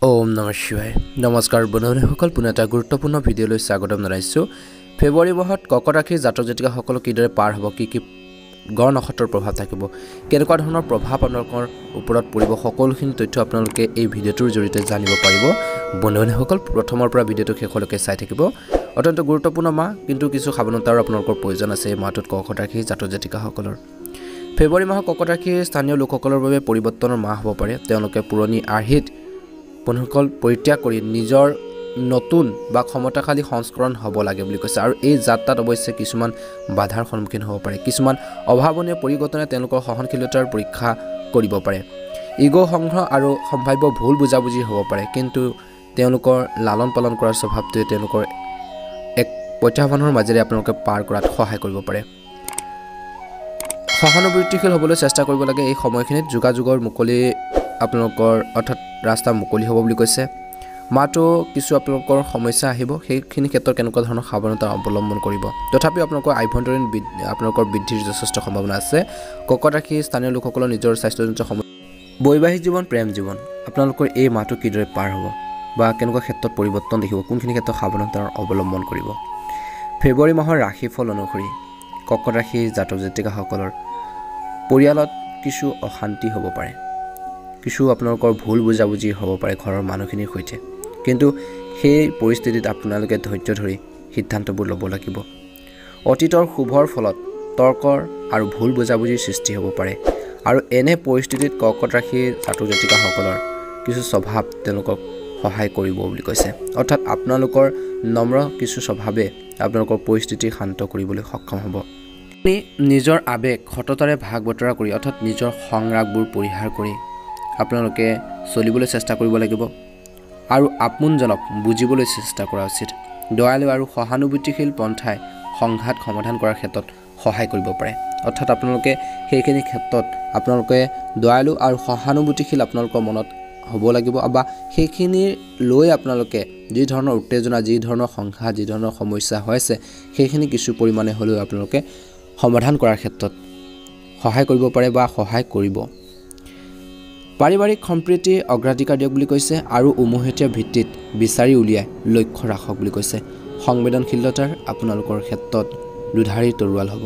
ওম নমঃ শিৱায় নমস্কাৰ বন্ধুসকল পুনৰ এটা গুৰুত্বপূৰ্ণ ভিডিঅ'লৈ স্বাগতম জনাইছোঁ ফেব্ৰুৱাৰী মাহত কৰ্কট ৰাশিৰ জাতক জাতিকাসকল কিদৰে পাৰ হ'ব কি গড় নক্ষত্ৰৰ প্ৰভাৱ থাকিব কেনেকুৱা ধৰণৰ প্ৰভাৱ আপোনালোকৰ ওপৰত পৰিব সকলোখিনি তথ্য আপোনালোকে এই ভিডিঅ'টোৰ জৰিয়তে জানিব পাৰিব বন্ধুসকল প্ৰথমৰ পৰা ভিডিঅ'টো শেষলৈকে চাই থাকিব অত্যন্ত গুৰুত্বপূৰ্ণ মাহ কিন্তু কিছু সাৱধানতাৰ আপোনালোকৰ প্ৰয়োজন আছে এই মাহটোত কৰ্কট ৰাশিৰ জাতক জাতিকাসকলৰ ফেব্ৰুৱাৰী মাহত কৰ্কট ৰাশিৰ স্থানীয় লোকসকলৰ বাবে পৰিৱৰ্তনৰ মাহ হ'ব পাৰে তেওঁলোকে পুৰণি আৰ্হিত বন্ধুসকল পৰিত্যাগ কৰি নিজৰ নতুন বা ক্ষমতাশালী সংস্কৰণ হ'ব লাগে বুলি কৈছে আৰু এই যাত্ৰাত অৱশ্যে কিছুমান বাধাৰ সন্মুখীন হ'ব পাৰে কিছুমান অভাৱনীয় পৰিৱৰ্তনে তেওঁলোকৰ সহনশীলতাৰ পৰীক্ষা কৰিব পাৰে ইগো সংগ্ৰহ আৰু সম্ভাৱ্য ভুল বুজাবুজি হ'ব পাৰে কিন্তু তেওঁলোকৰ লালন পালন কৰাৰ স্বভাৱটোৱে তেওঁলোকৰ এক প্ৰত্যাহ্বানৰ মাজেৰে আপোনালোকে পাৰ কৰাত সহায় কৰিব পাৰে সহানুভূতিশীল হ'বলৈ চেষ্টা কৰিব লাগে এই সময়খিনিত যোগাযোগৰ মুকলি আপোনালোকৰ অৰ্থাৎ ৰাস্তা মুকলি হ'ব বুলি কৈছে মাতো কিছু আপোনালোকৰ সমস্যা আহিব সেইখিনি ক্ষেত্ৰত কেনেকুৱা ধৰণৰ সাৱধানতা অৱলম্বন কৰিব তথাপিও আপোনালোকৰ আভ্যন্তৰীণ আপোনালোকৰ বৃদ্ধিৰ যথেষ্ট সম্ভাৱনা আছে কৰ্কট ৰাশিৰ স্থানীয় লোকসকলৰ নিজৰ স্বাস্থ্যজনিত বৈবাহিক জীৱন প্ৰেম জীৱন আপোনালোকৰ এই মাহটো কিদৰে পাৰ হ'ব বা কেনেকুৱা ক্ষেত্ৰত পৰিৱৰ্তন দেখিব কোনখিনি ক্ষেত্ৰত সাৱধানতা অৱলম্বন কৰিব ফেব্ৰুৱাৰী মাহৰ ৰাশিফল অনুসৰি কৰ্কট ৰাশিৰ জাতক জাতিকাসকলৰ পৰিয়ালত কিছু অশান্তি হ'ব পাৰে কিছু আপোনালোকৰ ভুল বুজাবুজি হ'ব পাৰে ঘৰৰ মানুহখিনিৰ সৈতে কিন্তু সেই পৰিস্থিতিত আপোনালোকে ধৈৰ্য ধৰি সিদ্ধান্তবোৰ ল'ব লাগিব অতীতৰ শুভৰ ফলত তৰ্কৰ আৰু ভুল বুজাবুজিৰ সৃষ্টি হ'ব পাৰে আৰু এনে পৰিস্থিতিত কৰ্কট ৰাশিৰ জাতক জাতিকাসকলৰ কিছু স্বভাৱ তেওঁলোকক সহায় কৰিব বুলি কৈছে অৰ্থাৎ আপোনালোকৰ নম্ৰ কিছু স্বভাৱে আপোনালোকৰ পৰিস্থিতি শান্ত কৰিবলৈ সক্ষম হ'ব আপুনি নিজৰ আৱেগ সততাৰে ভাগ বতৰা কৰি অৰ্থাৎ নিজৰ সংৰাগবোৰ পৰিহাৰ কৰি আপোনালোকে চলিবলৈ চেষ্টা কৰিব লাগিব আৰু আপোনজনক বুজিবলৈ চেষ্টা কৰা উচিত দয়ালু আৰু সহানুভূতিশীল পন্থাই সংঘাত সমাধান কৰাৰ ক্ষেত্ৰত সহায় কৰিব পাৰে অৰ্থাৎ আপোনালোকে সেইখিনি ক্ষেত্ৰত আপোনালোকে দয়ালু আৰু সহানুভূতিশীল আপোনালোকৰ মনত হ'ব লাগিব বা সেইখিনি লৈ আপোনালোকে যি ধৰণৰ উত্তেজনা যি ধৰণৰ সংঘাত যি ধৰণৰ সমস্যা হৈছে সেইখিনি কিছু পৰিমাণে হ'লেও আপোনালোকে সমাধান কৰাৰ ক্ষেত্ৰত সহায় কৰিব পাৰে বা সহায় কৰিব পাৰিবাৰিক সম্প্ৰীতি অগ্ৰাধিকাৰ দিয়ক বুলি কৈছে আৰু উমৈহতীয়া ভিত্তিত বিচাৰি উলিয়াই লক্ষ্য ৰাখক বুলি কৈছে সংবেদনশীলতাৰ আপোনালোকৰ ক্ষেত্ৰত দুধাৰী তৰোৱাল হ'ব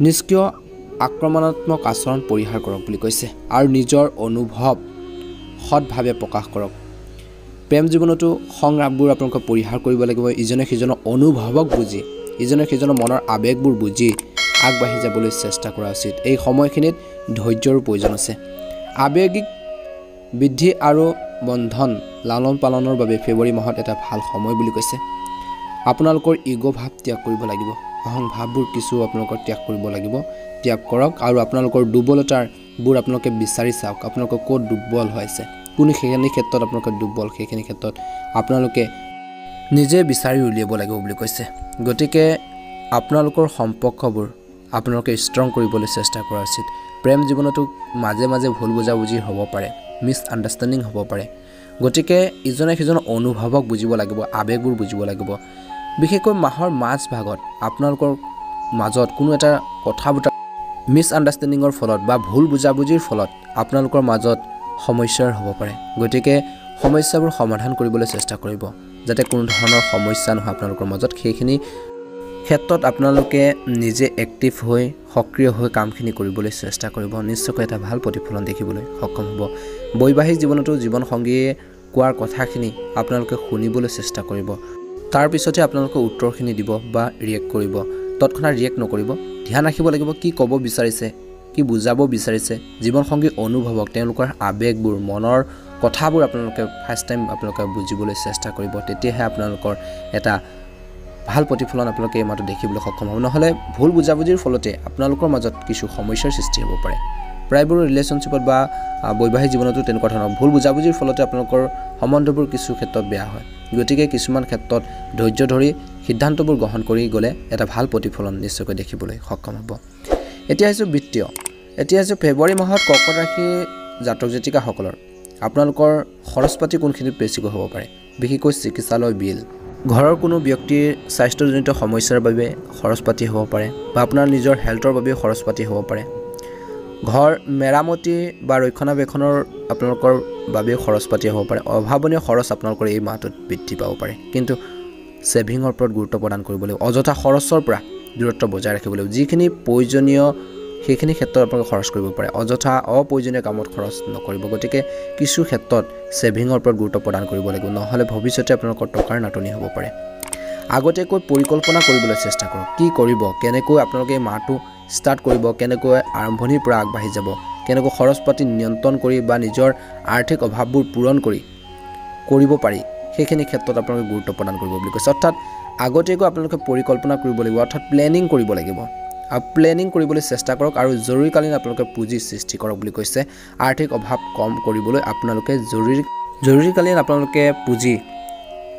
নিষ্ক্ৰিয় আক্ৰমণাত্মক আচৰণ পৰিহাৰ কৰক বুলি কৈছে আৰু নিজৰ অনুভৱ সৎভাৱে প্ৰকাশ কৰক প্ৰেম জীৱনতো সংৰাগবোৰ আপোনালোকে পৰিহাৰ কৰিব লাগিব ইজনে সিজনৰ অনুভৱক বুজি ইজনে সিজনৰ মনৰ আৱেগবোৰ বুজি আগবাঢ়ি যাবলৈ চেষ্টা কৰা উচিত এই সময়খিনিত ধৈৰ্যৰ প্ৰয়োজন আছে আৱেগিক বৃদ্ধি আৰু বন্ধন লালন পালনৰ বাবে ফেব্ৰুৱাৰী মাহত এটা ভাল সময় বুলি কৈছে আপোনালোকৰ ইগো ভাৱ ত্যাগ কৰিব লাগিব অহং ভাৱবোৰ কিছু আপোনালোকৰ ত্যাগ কৰিব লাগিব ত্যাগ কৰক আৰু আপোনালোকৰ দুৰ্বলতাবোৰ আপোনালোকে বিচাৰি চাওক আপোনালোকৰ ক'ত দুৰ্বল হৈছে কোনো সেইখিনি ক্ষেত্ৰত আপোনালোকৰ দুৰ্বল সেইখিনি ক্ষেত্ৰত আপোনালোকে নিজে বিচাৰি উলিয়াব লাগিব বুলি কৈছে গতিকে আপোনালোকৰ সম্পৰ্কবোৰ আপোনালোকে ষ্ট্ৰং কৰিবলৈ চেষ্টা কৰা উচিত প্ৰেম জীৱনতো মাজে মাজে ভুল বুজাবুজি হ'ব পাৰে মিছ আণ্ডাৰষ্টেণ্ডিং হ'ব পাৰে গতিকে ইজনে সিজনৰ অনুভৱক বুজিব লাগিব আৱেগবোৰ বুজিব লাগিব বিশেষকৈ মাহৰ মাজ ভাগত আপোনালোকৰ মাজত কোনো এটা কথা বতৰা মিছ আণ্ডাৰষ্টেণ্ডিঙৰ ফলত বা ভুল বুজাবুজিৰ ফলত আপোনালোকৰ মাজত সমস্যাৰ হ'ব পাৰে গতিকে সমস্যাবোৰ সমাধান কৰিবলৈ চেষ্টা কৰিব যাতে কোনো ধৰণৰ সমস্যা নহয় আপোনালোকৰ মাজত সেইখিনি ক্ষেত্ৰত আপোনালোকে নিজে এক্টিভ হৈ সক্ৰিয় হৈ কামখিনি কৰিবলৈ চেষ্টা কৰিব নিশ্চয়কৈ এটা ভাল প্ৰতিফলন দেখিবলৈ সক্ষম হ'ব বৈবাহিক জীৱনতো জীৱনসংগীয়ে কোৱাৰ কথাখিনি আপোনালোকে শুনিবলৈ চেষ্টা কৰিব তাৰ পিছতে আপোনালোকে উত্তৰখিনি দিব বা ৰিয়েক্ট কৰিব তৎক্ষণাৎ ৰিয়েক্ট নকৰিব ধ্যান ৰাখিব লাগিব কি ক'ব বিচাৰিছে কি বুজাব বিচাৰিছে জীৱনসংগীৰ অনুভৱক তেওঁলোকৰ আৱেগবোৰ মনৰ কথাবোৰ আপোনালোকে ফাৰ্ষ্ট টাইম আপোনালোকে বুজিবলৈ চেষ্টা কৰিব তেতিয়াহে আপোনালোকৰ এটা ভাল প্ৰতিফলন আপোনালোকে এই মাহটো দেখিবলৈ সক্ষম হ'ব নহ'লে ভুল বুজাবুজিৰ ফলতে আপোনালোকৰ মাজত কিছু সমস্যাৰ সৃষ্টি হ'ব পাৰে প্ৰায়বোৰ ৰিলেশ্যনশ্বিপত বা বৈবাহিক জীৱনতো তেনেকুৱা ধৰণৰ ভুল বুজাবুজিৰ ফলতে আপোনালোকৰ সম্বন্ধবোৰ কিছু ক্ষেত্ৰত বেয়া হয় গতিকে কিছুমান ক্ষেত্ৰত ধৈৰ্য ধৰি সিদ্ধান্তবোৰ গ্ৰহণ কৰি গ'লে এটা ভাল প্ৰতিফলন নিশ্চয়কৈ দেখিবলৈ সক্ষম হ'ব এতিয়া আহিছোঁ ফেব্ৰুৱাৰী মাহত কৰ্কট ৰাশিৰ জাতক জাতিকাসকলৰ আপোনালোকৰ খৰচ পাতি কোনখিনিত বেছিকৈ হ'ব পাৰে বিশেষকৈ চিকিৎসালয় বিল ঘৰৰ কোনো ব্যক্তিৰ স্বাস্থ্যজনিত সমস্যাৰ বাবে খৰচ পাতি হ'ব পাৰে বা আপোনাৰ নিজৰ হেল্থৰ বাবে খৰচ পাতি হ'ব পাৰে ঘৰ মেৰামতি বা ৰক্ষণাবেক্ষণৰ আপোনালোকৰ বাবে খৰচ পাতি হ'ব পাৰে অভাৱনীয় খৰচ আপোনালোকৰ এই মাহটোত বৃদ্ধি পাব পাৰে কিন্তু সেভিংৰ ওপৰত গুৰুত্ব প্ৰদান কৰিব লাগিব অযথা খৰচৰ পৰা দূৰত্ব বজাই ৰাখিব লাগিব যিখিনি প্ৰয়োজনীয় সেইখিনি ক্ষেত্ৰত আপোনালোকে খৰচ কৰিব পাৰে অযথা অপ্ৰয়োজনীয় কামত খৰচ নকৰিব গতিকে কিছু ক্ষেত্ৰত সেভিংৰ ওপৰত গুৰুত্ব প্ৰদান কৰিব লাগিব নহলে ভৱিষ্যতে আপোনালোকৰ টকাৰ নাটনি হ'ব পাৰে আগতেকৈ পৰিকল্পনা কৰিবলৈ চেষ্টা কৰক কি কৰিব কেনেকৈ আপোনালোকে মাহটো ষ্টাৰ্ট কৰিব কেনেকৈ আৰম্ভণিৰ পৰা আগবাঢ়ি যাব কেনেকৈ খৰচ পাতি নিয়ন্ত্ৰণ কৰি বা নিজৰ আৰ্থিক অভাৱবোৰ পূৰণ কৰিব পাৰি সেইখিনি ক্ষেত্ৰত আপোনালোকে গুৰুত্ব প্ৰদান কৰিব বুলি কৈছে অৰ্থাৎ আগতেকৈ আপোনালোকে পৰিকল্পনা কৰিব লাগিব অৰ্থাৎ প্লেনিং কৰিব লাগিব আৰু প্লেনিং কৰিবলৈ চেষ্টা কৰক আৰু জৰুৰীকালীন আপোনালোকে পুঁজি সৃষ্টি কৰক বুলি কৈছে আৰ্থিক অভাৱ কম কৰিবলৈ আপোনালোকে জৰুৰীকালীন আপোনালোকে পুঁজি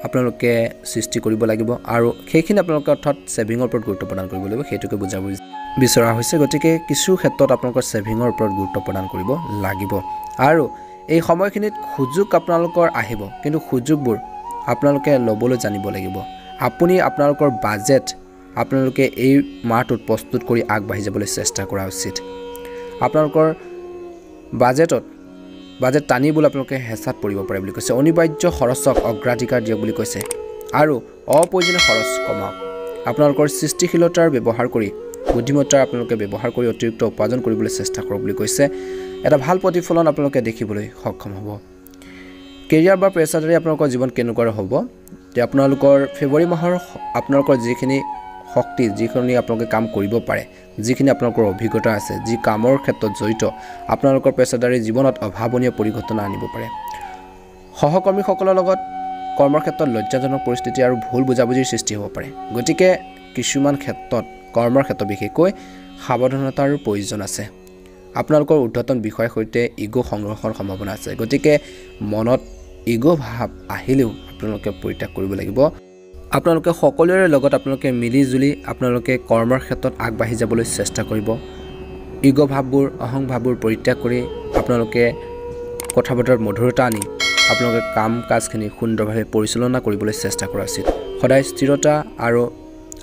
আপোনালোকে সৃষ্টি কৰিব লাগিব আৰু সেইখিনি আপোনালোকে অৰ্থাৎ সেভিংৰ ওপৰত গুৰুত্ব প্ৰদান কৰিব লাগিব সেইটোকে বুজাব বিচৰা হৈছে গতিকে কিছু ক্ষেত্ৰত আপোনালোকৰ সেভিংৰ ওপৰত গুৰুত্ব প্ৰদান কৰিব লাগিব আৰু এই সময়খিনিত সুযোগ আপোনালোকৰ আহিব কিন্তু সুযোগবোৰ আপোনালোকে ল'বলৈ জানিব লাগিব আপুনি আপোনালোকৰ বাজেট আপোনালোকে এই মাহটোত প্ৰস্তুত কৰি আগবাঢ়ি যাবলৈ চেষ্টা কৰা উচিত আপোনালোকৰ বাজেট টানিবলৈ আপোনালোকে হেঁচাত পৰিব পাৰে বুলি কৈছে অনিবাৰ্য খৰচক অগ্ৰাধিকাৰ দিয়ক বুলি কৈছে আৰু অপ্ৰয়োজনীয় খৰচ কমাওক আপোনালোকৰ সৃষ্টিশীলতাৰ ব্যৱহাৰ কৰি বুদ্ধিমত্তাৰ আপোনালোকে ব্যৱহাৰ কৰি অতিৰিক্ত উপাৰ্জন কৰিবলৈ চেষ্টা কৰক বুলি কৈছে এটা ভাল প্ৰতিফলন আপোনালোকে দেখিবলৈ সক্ষম হ'ব কেৰিয়াৰ বা পেছাদাৰী আপোনালোকৰ জীৱন কেনেকুৱা হ'ব যে আপোনালোকৰ ফেব্ৰুৱাৰী মাহৰ আপোনালোকৰ যিখিনি শক্তি যিখিনি আপোনালোকে কাম কৰিব পাৰে যিখিনি আপোনালোকৰ অভিজ্ঞতা আছে যি কামৰ ক্ষেত্ৰত জড়িত আপোনালোকৰ পেছাদাৰী জীৱনত অভাৱনীয় পৰিঘটনা আনিব পাৰে সহকৰ্মীসকলৰ লগত কৰ্মৰ ক্ষেত্ৰত লজ্জাজনক পৰিস্থিতি আৰু ভুল বুজাবুজিৰ সৃষ্টি হ'ব পাৰে গতিকে কিছুমান ক্ষেত্ৰত কৰ্মৰ ক্ষেত্ৰত বিশেষকৈ সাৱধানতাৰ প্ৰয়োজন আছে আপোনালোকৰ ঊৰ্ধ্বতন বিষয়ৰ সৈতে ইগো সংঘৰ্ষৰ সম্ভাৱনা আছে গতিকে মনত ইগো ভাৱ আহিলেও আপোনালোকে পৰিত্যাগ কৰিব লাগিব আপোনালোকে সকলোৰে লগত আপোনালোকে মিলি জুলি আপোনালোকে কৰ্মৰ ক্ষেত্ৰত আগবাঢ়ি যাবলৈ চেষ্টা কৰিব ইগো ভাৱবোৰ অহং ভাৱবোৰ পৰিত্যাগ কৰি আপোনালোকে কথা বতৰাত মধুৰতা আনি আপোনালোকে কাম কাজখিনি সুন্দৰভাৱে পৰিচালনা কৰিবলৈ চেষ্টা কৰা উচিত সদায় স্থিৰতা আৰু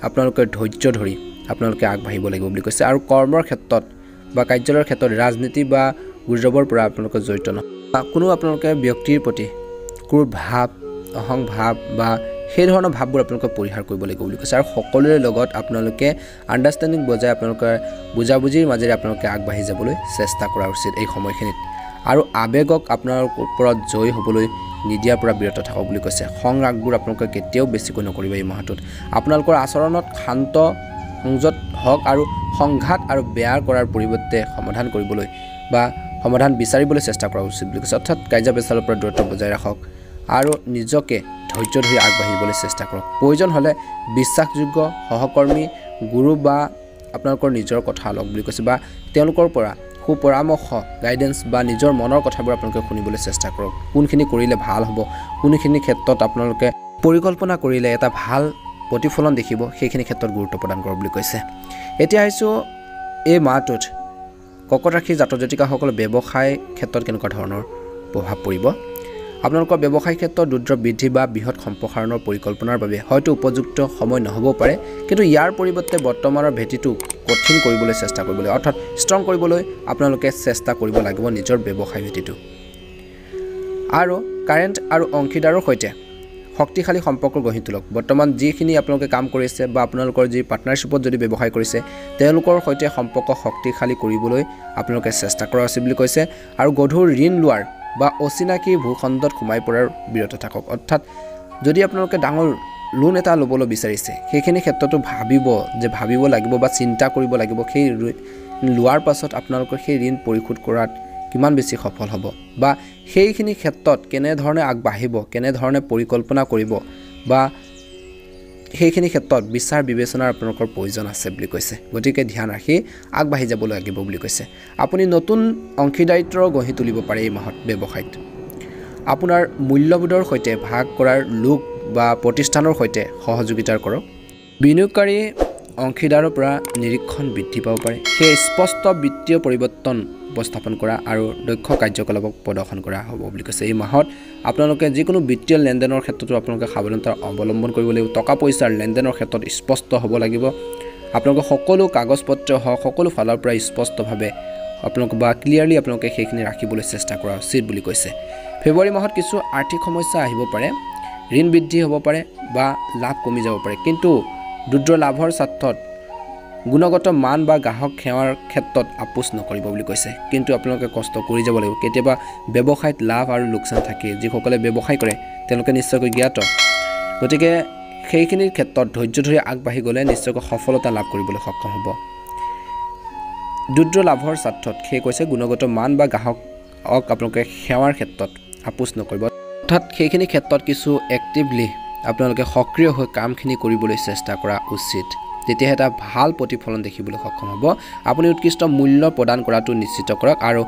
আপোনালোকে ধৈৰ্য ধৰি আপোনালোকে আগবাঢ়িব লাগিব বুলি কৈছে আৰু কৰ্মৰ ক্ষেত্ৰত বা কাৰ্যালয়ৰ ক্ষেত্ৰত ৰাজনীতি বা গুজবৰ পৰা আপোনালোকে জড়িত নহয় কোনো আপোনালোকে ব্যক্তিৰ প্ৰতি ক্ৰোধ ভাৱ অহং ভাৱ বা সেই ধৰণৰ ভাৱবোৰ আপোনালোকে পৰিহাৰ কৰিব লাগিব বুলি কৈছে আৰু সকলোৰে লগত আপোনালোকে আণ্ডাৰষ্টেণ্ডিং বজাই আপোনালোকে বুজাবুজিৰ মাজেৰে আপোনালোকে আগবাঢ়ি যাবলৈ চেষ্টা কৰা উচিত এই সময়খিনিত আৰু আবেগক আপোনাৰ ওপৰত জয় হ'বলৈ নিদিয়াৰ পৰা বিৰত থাকক বুলি কৈছে খং ৰাগবোৰ আপোনালোকে কেতিয়াও বেছিকৈ নকৰিব এই মাহটোত আপোনালোকৰ আচৰণত শান্ত সংযত হওক আৰু সংঘাত আৰু বেয়া কৰাৰ পৰিৱৰ্তে সমাধান কৰিবলৈ বা সমাধান বিচাৰিবলৈ চেষ্টা কৰা উচিত বুলি কৈছে অৰ্থাৎ কাৰ্যব্যৱস্থাৰ পৰা দূৰত্ব বজাই ৰাখক আৰু নিজকে ধৈৰ্য ধৰি আগবাঢ়িবলৈ চেষ্টা কৰক প্ৰয়োজন হ'লে বিশ্বাসযোগ্য সহকৰ্মী গুৰু বা আপোনালোকৰ নিজৰ কথা লওক বুলি কৈছে বা তেওঁলোকৰ পৰা সুপৰামৰ্শ গাইডেন্স বা নিজৰ মনৰ কথাবোৰ আপোনালোকে শুনিবলৈ চেষ্টা কৰক কোনখিনি কৰিলে ভাল হ'ব কোনখিনি ক্ষেত্ৰত আপোনালোকে পৰিকল্পনা কৰিলে এটা ভাল প্ৰতিফলন দেখিব সেইখিনি ক্ষেত্ৰত গুৰুত্ব প্ৰদান কৰক বুলি কৈছে এতিয়া আহিছোঁ এই মাহটোত কৰ্কট ৰাশিৰ জাতক জাতিকাসকলৰ ব্যৱসায় ক্ষেত্ৰত কেনেকুৱা ধৰণৰ প্ৰভাৱ পৰিব আপোনালোকৰ ব্যৱসায় ক্ষেত্ৰত দ্ৰুত বৃদ্ধি বা বৃহৎ সম্প্ৰসাৰণৰ পৰিকল্পনাৰ বাবে হয়তো উপযুক্ত সময় নহ'ব পাৰে কিন্তু ইয়াৰ পৰিৱৰ্তে বৰ্তমানৰ ভেটিটো কঠিন কৰিবলৈ চেষ্টা কৰিব লাগিব অৰ্থাৎ ষ্ট্ৰং কৰিবলৈ আপোনালোকে চেষ্টা কৰিব লাগিব নিজৰ ব্যৱসায় ভেটিটো আৰু কাৰেণ্ট আৰু অংশীদাৰৰ সৈতে শক্তিশালী সম্পৰ্ক গঢ়ি তোলক বৰ্তমান যিখিনি আপোনালোকে কাম কৰিছে বা আপোনালোকৰ যি পাৰ্টনাৰশ্বিপত যদি ব্যৱসায় কৰিছে তেওঁলোকৰ সৈতে সম্পৰ্ক শক্তিশালী কৰিবলৈ আপোনালোকে চেষ্টা কৰা উচিত বুলি কৈছে আৰু গধুৰ ঋণ লোৱাৰ বা অচিনাকি ভূখণ্ডত সোমাই পৰাৰ বিৰত থাকক অৰ্থাৎ যদি আপোনালোকে ডাঙৰ লোন এটা ল'বলৈ বিচাৰিছে সেইখিনি ক্ষেত্ৰতো ভাবিব লাগিব বা চিন্তা কৰিব লাগিব সেই লোৱাৰ পাছত আপোনালোকৰ সেই ঋণ পৰিশোধ কৰাত কিমান বেছি সফল হ'ব বা সেইখিনি ক্ষেত্ৰত কেনেধৰণে আগবাঢ়িব কেনেধৰণে পৰিকল্পনা কৰিব বা সেইখিনি ক্ষেত্ৰত বিচাৰ বিবেচনাৰ আপোনালোকৰ প্ৰয়োজন আছে বুলি কৈছে গতিকে ধ্যান ৰাখি আগবাঢ়ি যাব লাগিব বুলি কৈছে আপুনি নতুন অংশীদাৰিত্ব গঢ়ি তুলিব পাৰে এই মাহত ব্যৱসায়ত আপোনাৰ মূল্যবোধৰ সৈতে ভাগ কৰাৰ লোক বা প্ৰতিষ্ঠানৰ সৈতে সহযোগিতা কৰক বিনিয়োগকাৰী অংশীদাৰৰ পৰা নিৰীক্ষণ বৃদ্ধি পাব পাৰে সেই স্পষ্ট বিত্তীয় পৰিৱৰ্তন উপস্থাপন কৰা আৰু দক্ষ কাৰ্যকলাপক প্ৰদৰ্শন কৰা হ'ব বুলি কৈছে এই মাহত আপোনালোকে যিকোনো বিত্তীয় লেনদেনৰ ক্ষেত্ৰতো আপোনালোকে সাৱধানতা অৱলম্বন কৰিব লাগিব টকা পইচাৰ লেনদেনৰ ক্ষেত্ৰত স্পষ্ট হ'ব লাগিব আপোনালোকে সকলো কাগজ পত্ৰ হওক সকলো ফালৰ পৰা স্পষ্টভাৱে আপোনালোক বা ক্লিয়াৰলি আপোনালোকে সেইখিনি ৰাখিবলৈ চেষ্টা কৰা উচিত বুলি কৈছে ফেব্ৰুৱাৰী মাহত কিছু আৰ্থিক সমস্যা আহিব পাৰে ঋণ বৃদ্ধি হ'ব পাৰে বা লাভ কমি যাব পাৰে কিন্তু দুদ্ৰ লাভৰ স্বাৰ্থত গুণগত মান বা গ্ৰাহক সেৱাৰ ক্ষেত্ৰত আপোচ নকৰিব বুলি কৈছে কিন্তু আপোনালোকে কষ্ট কৰি যাব লাগিব কেতিয়াবা ব্যৱসায়ত লাভ আৰু লোকচান থাকে যিসকলে ব্যৱসায় কৰে তেওঁলোকে নিশ্চয়কৈ জ্ঞাত গতিকে সেইখিনিৰ ক্ষেত্ৰত ধৈৰ্য ধৰি আগবাঢ়ি গ'লে নিশ্চয়কৈ সফলতা লাভ কৰিবলৈ সক্ষম হ'ব দুদ্ৰ লাভৰ স্বাৰ্থত সেই কৈছে গুণগত মান বা গ্ৰাহকক আপোনালোকে সেৱাৰ ক্ষেত্ৰত আপোচ নকৰিব অৰ্থাৎ সেইখিনি ক্ষেত্ৰত কিছু এক্টিভলি আপোনালোকে সক্ৰিয় হৈ কামখিনি কৰিবলৈ চেষ্টা কৰা উচিত তেতিয়া এটা ভাল প্ৰতিফলন দেখিবলৈ সক্ষম হ'ব আপুনি উৎকৃষ্ট মূল্য প্ৰদান কৰাটো নিশ্চিত কৰক আৰু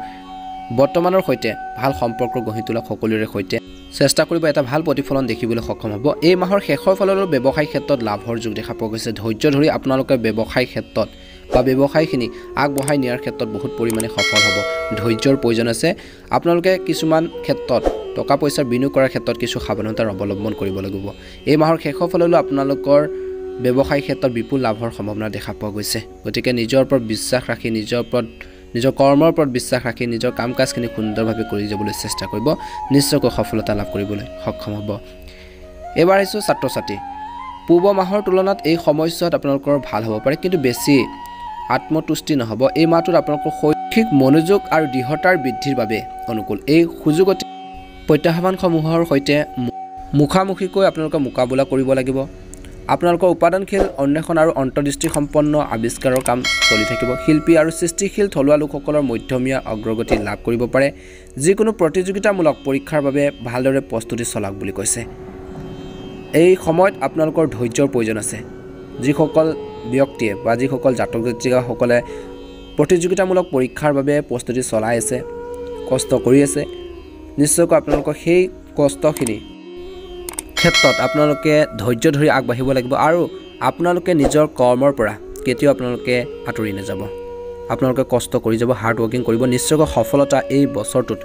বৰ্তমানৰ সৈতে ভাল সম্পৰ্ক গঢ়ি তোলা সকলোৰে সৈতে চেষ্টা কৰিব এটা ভাল প্ৰতিফলন দেখিবলৈ সক্ষম হ'ব এই মাহৰ শেষৰ ফাললৈ ব্যৱসায় ক্ষেত্ৰত লাভৰ যোগ দেখা পোৱা গৈছে ধৈৰ্য ধৰি আপোনালোকে ব্যৱসায় ক্ষেত্ৰত বা ব্যৱসায়খিনি আগবঢ়াই নিয়াৰ ক্ষেত্ৰত বহুত পৰিমাণে সফল হ'ব ধৈৰ্যৰ প্ৰয়োজন আছে আপোনালোকে কিছুমান ক্ষেত্ৰত টকা পইচাৰ বিনিয়োগ কৰাৰ ক্ষেত্ৰত কিছু সাৱধানতা অৱলম্বন কৰিব লাগিব এই মাহৰ শেষৰ ফাললৈ আপোনালোকৰ ব্যৱসায় ক্ষেত্ৰত বিপুল লাভৰ সম্ভাৱনা দেখা পোৱা গৈছে গতিকে নিজৰ ওপৰত বিশ্বাস ৰাখি নিজৰ কৰ্মৰ ওপৰত বিশ্বাস ৰাখি নিজৰ কাম কাজখিনি সুন্দৰভাৱে কৰি যাবলৈ চেষ্টা কৰিব নিশ্চয়কৈ সফলতা লাভ কৰিবলৈ সক্ষম হ'ব এবাৰ আহিছোঁ ছাত্ৰ ছাত্ৰী পূৰ্ব মাহৰ তুলনাত এই সময়ছোৱাত আপোনালোকৰ ভাল হ'ব পাৰে কিন্তু বেছি আত্মতুষ্টি নহ'ব এই মাহটোত আপোনালোকৰ শৈক্ষিক মনোযোগ আৰু দৃঢ়তাৰ বৃদ্ধিৰ বাবে অনুকূল এই সুযোগতে প্ৰত্যাহ্বানসমূহৰ সৈতে মুখামুখিকৈ আপোনালোকে মোকাবিলা কৰিব লাগিব আপোনালোকৰ উপাদানশীল অন্বেষণ আৰু অন্তৰ্দৃষ্টি সম্পন্ন আৱিষ্কাৰৰ কাম চলি থাকিব শিল্পী আৰু সৃষ্টিশীল থলুৱা লোকসকলৰ মধ্যমীয়া অগ্ৰগতি লাভ কৰিব পাৰে যিকোনো প্ৰতিযোগিতামূলক পৰীক্ষাৰ বাবে ভালদৰে প্ৰস্তুতি চলাওক বুলি কৈছে এই সময়ত আপোনালোকৰ ধৈৰ্যৰ প্ৰয়োজন আছে যিসকল ব্যক্তিয়ে বা যিসকল জাতক জাতিকাসকলে প্ৰতিযোগিতামূলক পৰীক্ষাৰ বাবে প্ৰস্তুতি চলাই আছে কষ্ট কৰি আছে নিশ্চয়কৈ আপোনালোকৰ সেই কষ্টখিনি ক্ষেত্ৰত আপোনালোকে ধৈৰ্য ধৰি আগবাঢ়িব লাগিব আৰু আপোনালোকে নিজৰ কৰ্মৰ পৰা কেতিয়াও আপোনালোকে আঁতৰি নাযাব আপোনালোকে কষ্ট কৰি যাব হাৰ্ড ৱৰ্কিং কৰিব নিশ্চয়কৈ সফলতা এই বছৰটোত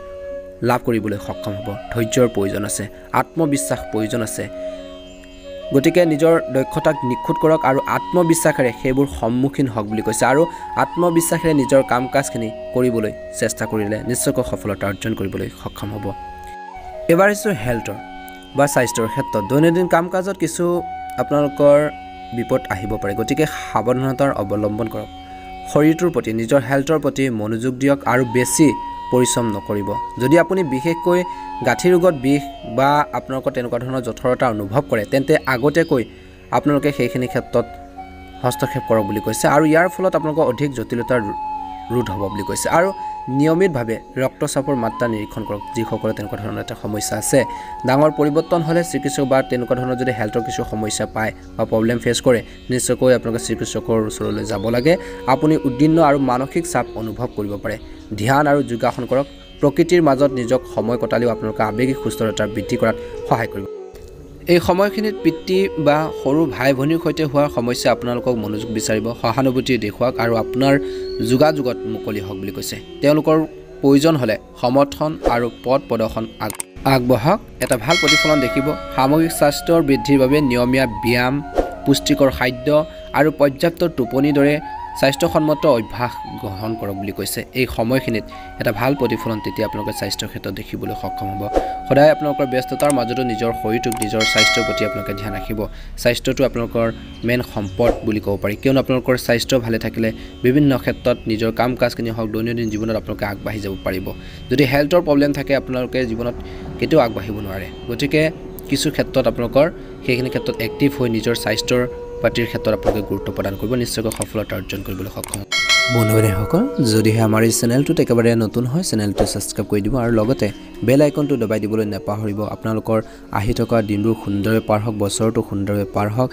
লাভ কৰিবলৈ সক্ষম হ'ব ধৈৰ্যৰ প্ৰয়োজন আছে আত্মবিশ্বাস প্ৰয়োজন আছে গতিকে নিজৰ দক্ষতাক নিখুঁত কৰক আৰু আত্মবিশ্বাসেৰে সেইবোৰ সন্মুখীন হওক বুলি কৈছে আৰু আত্মবিশ্বাসেৰে নিজৰ কাম কাজখিনি কৰিবলৈ চেষ্টা কৰিলে নিশ্চয়কৈ সফলতা অৰ্জন কৰিবলৈ সক্ষম হ'ব এবাৰ আহিছোঁ হেল্থৰ বা স্বাস্থ্যৰ ক্ষেত্ৰত দৈনন্দিন কাম কাজত কিছু আপোনালোকৰ বিপদ আহিব পাৰে গতিকে সাৱধানতাৰ অৱলম্বন কৰক শৰীৰটোৰ প্ৰতি নিজৰ হেল্থৰ প্ৰতি মনোযোগ দিয়ক আৰু বেছি পৰিশ্ৰম নকৰিব যদি আপুনি বিশেষকৈ গাঁঠি ৰোগত বিষ বা আপোনালোকৰ তেনেকুৱা ধৰণৰ জঠৰতা অনুভৱ কৰে তেন্তে আগতীয়াকৈ আপোনালোকে সেইখিনি ক্ষেত্ৰত হস্তক্ষেপ কৰক বুলি কৈছে আৰু ইয়াৰ ফলত আপোনালোকৰ অধিক জটিলতাৰ ৰোধ হ'ব বুলি কৈছে আৰু নিয়মিতভাৱে ৰক্তচাপৰ মাত্ৰা নিৰীক্ষণ কৰক যিসকলে তেনেকুৱা ধৰণৰ এটা সমস্যা আছে ডাঙৰ পৰিৱৰ্তন হ'লে চিকিৎসক বা তেনেকুৱা ধৰণৰ যদি হেল্থৰ কিছু সমস্যা পায় বা প্ৰব্লেম ফেচ কৰে নিশ্চয়কৈ আপোনালোকে চিকিৎসকৰ ওচৰলৈ যাব লাগে আপুনি উদ্বিগ্ন আৰু মানসিক চাপ অনুভৱ কৰিব পাৰে ধ্যান আৰু যোগাসন কৰক প্ৰকৃতিৰ মাজত নিজক সময় কটালেও আপোনালোকে আৱেগিক সুস্থতা বৃদ্ধি কৰাত সহায় কৰিব এই সময়খিনিত পিতৃ বা সৰু ভাই ভনীৰ সৈতে হোৱা সমস্যা আপোনালোকক মনোযোগ বিচাৰিব সহানুভূতি দেখুৱাওক আৰু আপোনাৰ যোগাযোগত মুকলি হওক বুলি কৈছে তেওঁলোকৰ প্ৰয়োজন হ'লে সমৰ্থন আৰু পথ প্ৰদৰ্শন আগবঢ়াওক এটা ভাল প্ৰতিফলন দেখিব সামগ্ৰিক স্বাস্থ্যৰ বৃদ্ধিৰ বাবে নিয়মীয়া ব্যায়াম পুষ্টিকৰ খাদ্য আৰু পৰ্যাপ্ত টোপনিৰ দৰে স্বাস্থ্যসন্মত অভ্যাস গ্ৰহণ কৰক বুলি কৈছে এই সময়খিনিত এটা ভাল প্ৰতিফলন তেতিয়া আপোনালোকে স্বাস্থ্যৰ ক্ষেত্ৰত দেখিবলৈ সক্ষম হ'ব সদায় আপোনালোকৰ ব্যস্ততাৰ মাজতো নিজৰ শৰীৰটোক নিজৰ স্বাস্থ্যৰ প্ৰতি আপোনালোকে ধ্যান ৰাখিব স্বাস্থ্যটো আপোনালোকৰ মেইন সম্পদ বুলি ক'ব পাৰি কিয়নো আপোনালোকৰ স্বাস্থ্য ভালে থাকিলে বিভিন্ন ক্ষেত্ৰত নিজৰ কাম কাজখিনি হওক দৈনন্দিন জীৱনত আপোনালোকে আগবাঢ়ি যাব পাৰিব যদি হেল্থৰ প্ৰব্লেম থাকে আপোনালোকে জীৱনত কেতিয়াও আগবাঢ়িব নোৱাৰে গতিকে কিছু ক্ষেত্ৰত আপোনালোকৰ সেইখিনি ক্ষেত্ৰত এক্টিভ হৈ নিজৰ স্বাস্থ্যৰ পাতিৰ ক্ষেত্ৰত আপোনালোকে গুৰুত্ব প্ৰদান কৰিব নিশ্চয়কৈ সফলতা অৰ্জন কৰিবলৈ সক্ষম হ'ব বন্ধুসকল যদিহে আমাৰ এই চেনেলটোত একেবাৰে নতুন হয় চেনেলটো ছাবস্ক্ৰাইব কৰি দিব আৰু লগতে বেল আইকনটো দবাই দিবলৈ নাপাহৰিব আপোনালোকৰ আহি থকা দিনবোৰ সুন্দৰভাৱে পাৰ হওক বছৰটো সুন্দৰভাৱে পাৰ হওক